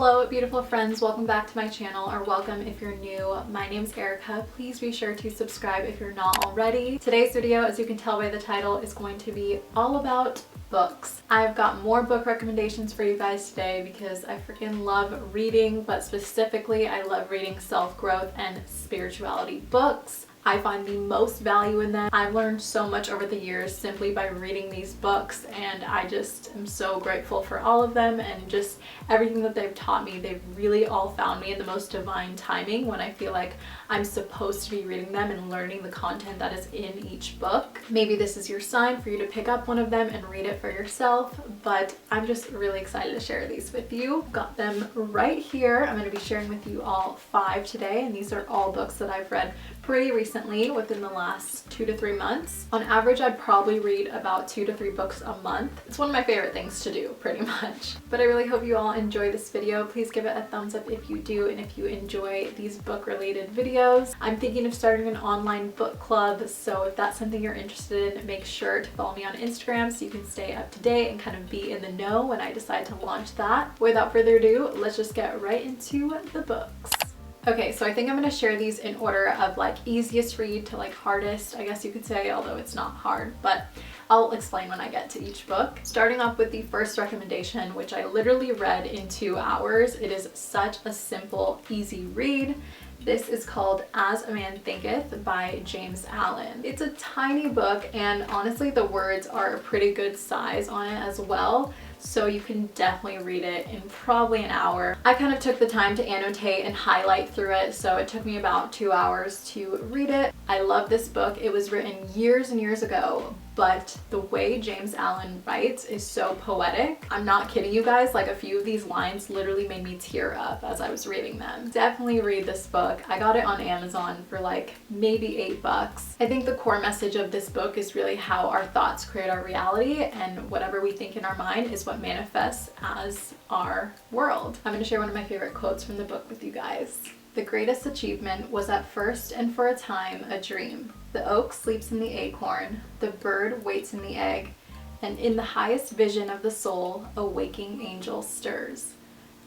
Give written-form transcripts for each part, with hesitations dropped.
Hello beautiful friends, welcome back to my channel, or welcome if you're new. My name's Erica. Please be sure to subscribe if you're not already. Today's video, as you can tell by the title, is going to be all about books. I've got more book recommendations for you guys today because I freaking love reading, but specifically I love reading self-growth and spirituality books. I find the most value in them. I've learned so much over the years simply by reading these books, and I just am so grateful for all of them and just everything that they've taught me. They've really all found me in the most divine timing when I feel like I'm supposed to be reading them and learning the content that is in each book. Maybe this is your sign for you to pick up one of them and read it for yourself, but I'm just really excited to share these with you. Got them right here. I'm going to be sharing with you all 5 today, and these are all books that I've read pretty recently within the last 2 to 3 months. On average, I'd probably read about 2 to 3 books a month. It's one of my favorite things to do, pretty much. But I really hope you all enjoy this video. Please give it a thumbs up if you do, and if you enjoy these book related videos. I'm thinking of starting an online book club, so if that's something you're interested in, make sure to follow me on Instagram so you can stay up to date and kind of be in the know when I decide to launch that. Without further ado, let's just get right into the books. Okay, so I think I'm going to share these in order of like easiest read to like hardest, I guess you could say, although it's not hard, but I'll explain when I get to each book. Starting off with the first recommendation, which I literally read in 2 hours. It is such a simple, easy read. This is called As a Man Thinketh by James Allen. It's a tiny book, and honestly the words are a pretty good size on it as well, so you can definitely read it in probably an hour. I kind of took the time to annotate and highlight through it, so it took me about 2 hours to read it. I love this book. It was written years and years ago, but the way James Allen writes is so poetic. I'm not kidding you guys, like a few of these lines literally made me tear up as I was reading them. Definitely read this book. I got it on Amazon for like maybe $8. I think the core message of this book is really how our thoughts create our reality, and whatever we think in our mind is what manifests as our world. I'm going to share one of my favorite quotes from the book with you guys. The greatest achievement was at first and for a time a dream. The oak sleeps in the acorn, the bird waits in the egg, and in the highest vision of the soul, a waking angel stirs.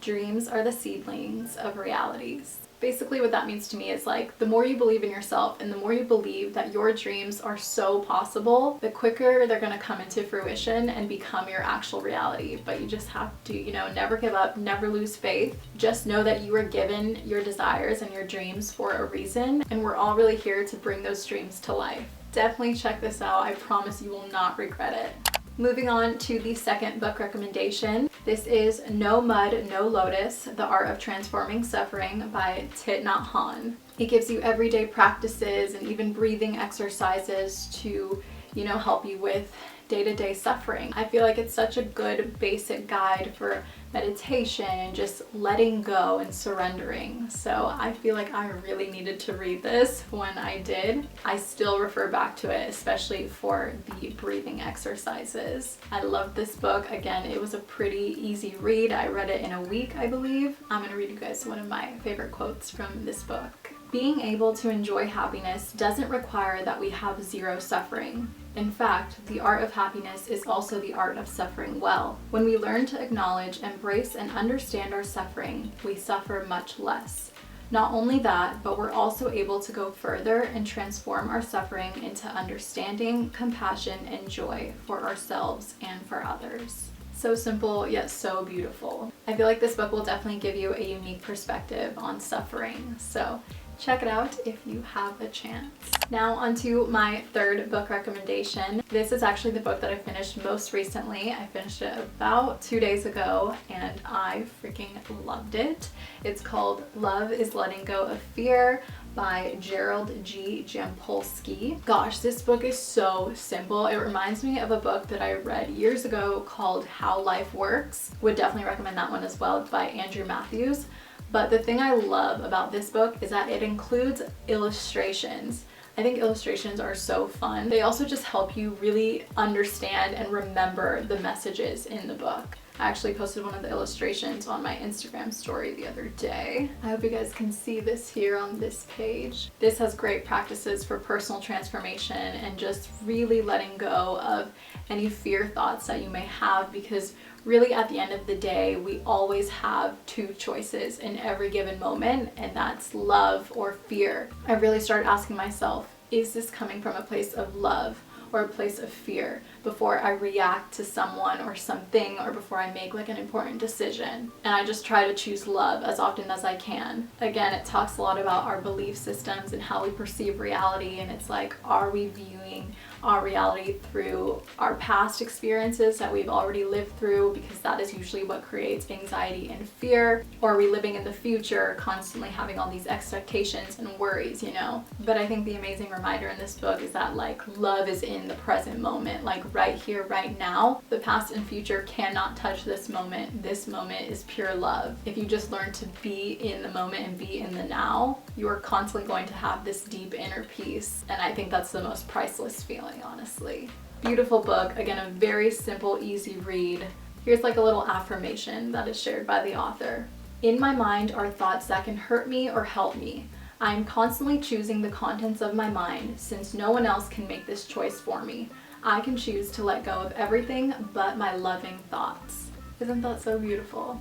Dreams are the seedlings of realities. Basically what that means to me is like the more you believe in yourself and the more you believe that your dreams are so possible, the quicker they're going to come into fruition and become your actual reality. But you just have to, you know, never give up, never lose faith. Just know that you were given your desires and your dreams for a reason, and we're all really here to bring those dreams to life. Definitely check this out. I promise you will not regret it. Moving on to the second book recommendation. This is No Mud No Lotus, The Art of Transforming Suffering by Thich Nhat Hanh. It gives you everyday practices and even breathing exercises to, you know, help you with day-to-day suffering. I feel like it's such a good basic guide for meditation and just letting go and surrendering. So I feel like I really needed to read this when I did. I still refer back to it, especially for the breathing exercises. I love this book. Again, it was a pretty easy read. I read it in a week, I believe. I'm gonna read you guys one of my favorite quotes from this book. Being able to enjoy happiness doesn't require that we have zero suffering. In fact, the art of happiness is also the art of suffering well. When we learn to acknowledge, embrace, and understand our suffering, we suffer much less. Not only that, but we're also able to go further and transform our suffering into understanding, compassion, and joy for ourselves and for others. So simple, yet so beautiful. I feel like this book will definitely give you a unique perspective on suffering. So check it out if you have a chance. Now onto my third book recommendation. This is actually the book that I finished most recently. I finished it about 2 days ago and I freaking loved it. It's called Love is Letting Go of Fear by Gerald G. Jampolsky. Gosh, this book is so simple. It reminds me of a book that I read years ago called How Life Works. Would definitely recommend that one as well, by Andrew Matthews. But the thing I love about this book is that it includes illustrations. I think illustrations are so fun. They also just help you really understand and remember the messages in the book. I actually posted one of the illustrations on my Instagram story the other day. I hope you guys can see this here on this page. This has great practices for personal transformation and just really letting go of any fear thoughts that you may have, because really at the end of the day, we always have two choices in every given moment, and that's love or fear. I really started asking myself, is this coming from a place of love or a place of fear before I react to someone or something, or before I make like an important decision? And I just try to choose love as often as I can. Again, it talks a lot about our belief systems and how we perceive reality, and it's like, are we viewing our reality through our past experiences that we've already lived through, because that is usually what creates anxiety and fear, or are we living in the future, constantly having all these expectations and worries, you know? But I think the amazing reminder in this book is that like love is in the present moment, like right here, right now. The past and future cannot touch this moment. This moment is pure love. If you just learn to be in the moment and be in the now, you are constantly going to have this deep inner peace, and I think that's the most priceless feeling, honestly. Beautiful book. Again, a very simple, easy read. Here's like a little affirmation that is shared by the author. In my mind are thoughts that can hurt me or help me. I am constantly choosing the contents of my mind, since no one else can make this choice for me. I can choose to let go of everything but my loving thoughts. Isn't that so beautiful?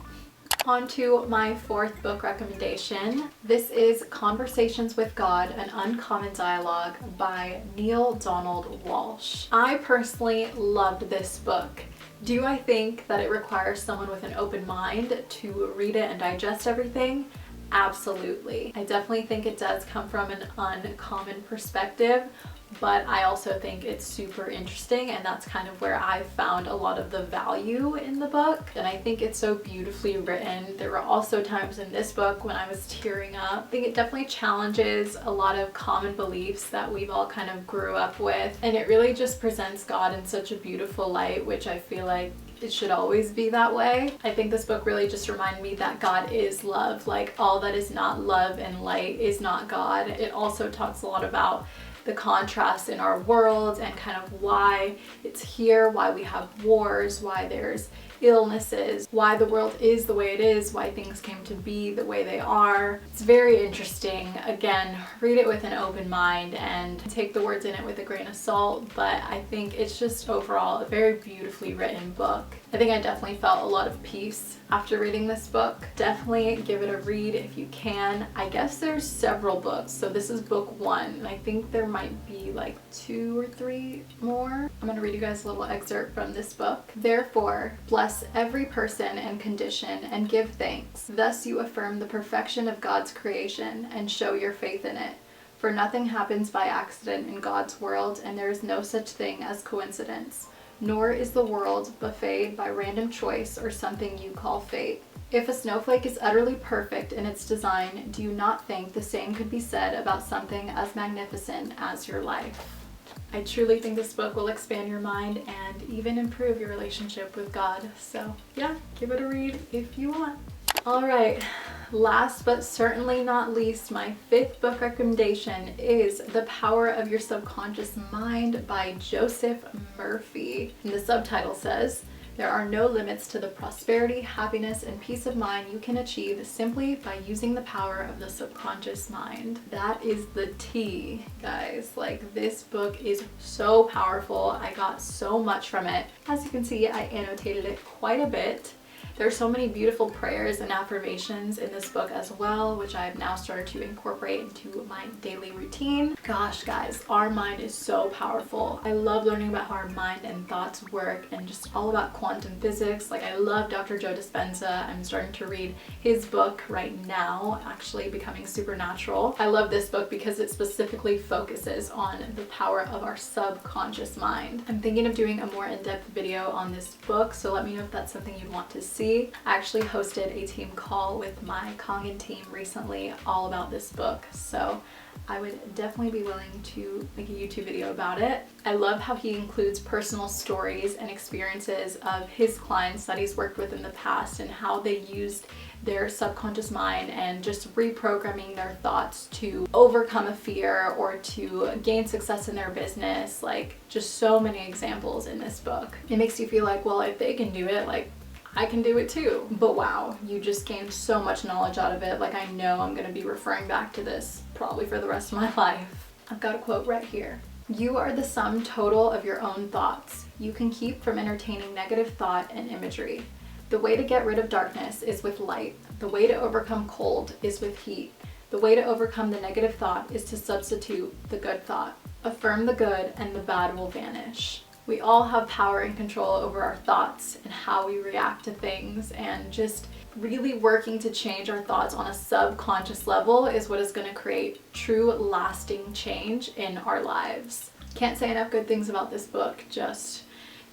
On to my fourth book recommendation. This is Conversations with God, an Uncommon Dialogue by Neale Donald Walsch. I personally loved this book. Do I think that it requires someone with an open mind to read it and digest everything? Absolutely. I definitely think it does come from an uncommon perspective, but I also think it's super interesting, and that's kind of where I found a lot of the value in the book. And I think it's so beautifully written. There were also times in this book when I was tearing up. I think it definitely challenges a lot of common beliefs that we've all kind of grew up with, and it really just presents God in such a beautiful light, which I feel like it should always be that way. I think this book really just reminded me that God is love. Like, all that is not love and light is not God. It also talks a lot about the contrast in our world and kind of why it's here, why we have wars, why there's illnesses, why the world is the way it is, why things came to be the way they are. It's very interesting. Again, read it with an open mind and take the words in it with a grain of salt, but I think it's just overall a very beautifully written book. I think I definitely felt a lot of peace after reading this book. Definitely give it a read if you can. I guess there's several books, so this is book one, and I think there might be like 2 or 3 more. I'm gonna read you guys a little excerpt from this book. Therefore, bless every person and condition and give thanks. Thus you affirm the perfection of God's creation and show your faith in it. For nothing happens by accident in God's world, and there is no such thing as coincidence. Nor is the world buffeted by random choice or something you call fate. If a snowflake is utterly perfect in its design, do you not think the same could be said about something as magnificent as your life? I truly think this book will expand your mind and even improve your relationship with God. So yeah, give it a read if you want. All right, last but certainly not least, my 5th book recommendation is The Power of Your Subconscious Mind by Joseph Murphy. And the subtitle says, there are no limits to the prosperity, happiness, and peace of mind you can achieve simply by using the power of the subconscious mind. That is the tea, guys. Like, this book is so powerful. I got so much from it. As you can see, I annotated it quite a bit. There's so many beautiful prayers and affirmations in this book as well, which I've now started to incorporate into my daily routine. Gosh, guys, our mind is so powerful. I love learning about how our mind and thoughts work and just all about quantum physics. Like, I love Dr. Joe Dispenza. I'm starting to read his book right now, actually, Becoming Supernatural. I love this book because it specifically focuses on the power of our subconscious mind. I'm thinking of doing a more in-depth video on this book, so let me know if that's something you'd want to see. I actually hosted a team call with my Kangen team recently all about this book, so I would definitely be willing to make a YouTube video about it. I love how he includes personal stories and experiences of his clients that he's worked with in the past and how they used their subconscious mind and just reprogramming their thoughts to overcome a fear or to gain success in their business. Like, just so many examples in this book. It makes you feel like, well, if they can do it, like, I can do it too. But wow, you just gained so much knowledge out of it. Like, I know I'm gonna be referring back to this probably for the rest of my life. I've got a quote right here. You are the sum total of your own thoughts. You can keep from entertaining negative thought and imagery. The way to get rid of darkness is with light. The way to overcome cold is with heat. The way to overcome the negative thought is to substitute the good thought. Affirm the good and the bad will vanish. We all have power and control over our thoughts and how we react to things, and just really working to change our thoughts on a subconscious level is what is going to create true lasting change in our lives. Can't say enough good things about this book. Just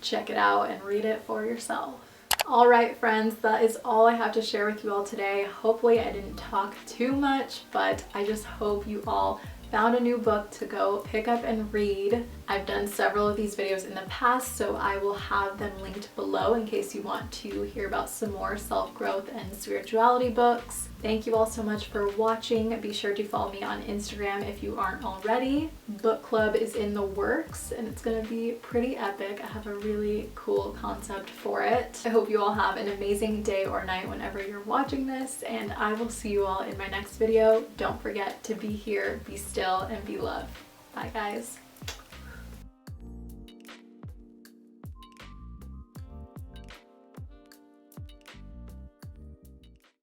check it out and read it for yourself. All right, friends, that is all I have to share with you all today. Hopefully I didn't talk too much, but I just hope you all found a new book to go pick up and read. I've done several of these videos in the past, so I will have them linked below in case you want to hear about some more self-growth and spirituality books. Thank you all so much for watching. Be sure to follow me on Instagram if you aren't already. Book club is in the works and it's gonna be pretty epic. I have a really cool concept for it. I hope you all have an amazing day or night whenever you're watching this, and I will see you all in my next video. Don't forget to be here, be still, and be loved. Bye guys.